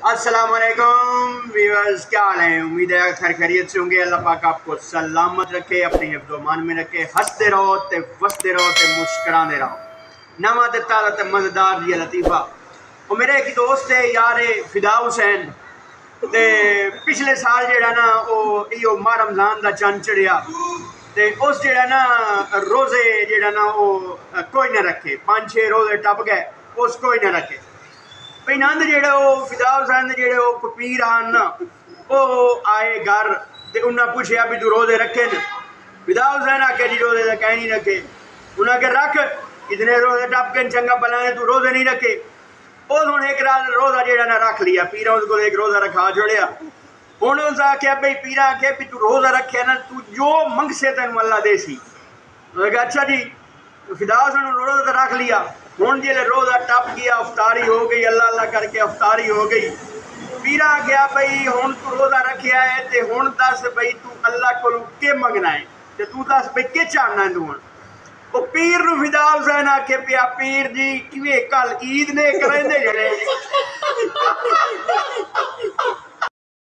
السلام علیکم ویورز، کیا حال ہیں؟ امید ہے خیر خیریت سے ہوں گے۔ اللہ پاک آپ کو سلامت رکھے، اپنی حفظ و امان میں رکھے، ہنستے رہو تے وستے رہو تے مسکرانے رہو۔ نواں تے تازہ تے مزیدار یہ لطیفہ۔ وہ میرے ایک دوست ہے یار فدا حسین، تے پچھلے سال جڑا نا وہ ماہ رمضان دا چند چڑھیا تے اس جڑا نا روزے جڑا نا وہ کوئی نہ رکھے، 5-6 روزے ٹپ گئے، اس کوئی نہ رکھے۔ بھئی نند جڑے وہ فدا حسین جڑے وہ پیر آن نا وہ آئے گھر تے انہاں پوچھیا بھی تو روزے رکھے نا؟ فدا حسین آکے جی روزے تو کہیں نہیں رکھے۔ انہاں کہ رکھ، اتنے روزے ٹپ کے چنگا بلا ہے تو روزے نہیں رکھے۔ اس ہن ایک رات روزہ جڑا نا رکھ لیا، پیرا اس کو ایک روزہ رکھا جوڑیا۔ ہن اس آکھیا بھئی پیرا آکھیا بھی تو روزہ رکھے نا تو جو منگ سے تینوں اللہ دے سی۔ انہوں نے کہا اچھا جی، فدا حسین نے روزہ تو رکھ لیا، ہن جیلے روزہ ٹپ گیا، افطاری ہو گئی، اللہ اللہ کر کے افطاری ہو گئی۔ پیرا گیا بھئی ہن تو روزہ رکھیا ہے تے ہن دس بھئی تو اللہ کو کے منگنا ہے تے تو دس بھئی کے چاہنا ہے تو ہن؟ وہ پیر نو فدا حسین آکھے پیا پیر جی کیویں کل عید نے کریں دے جڑے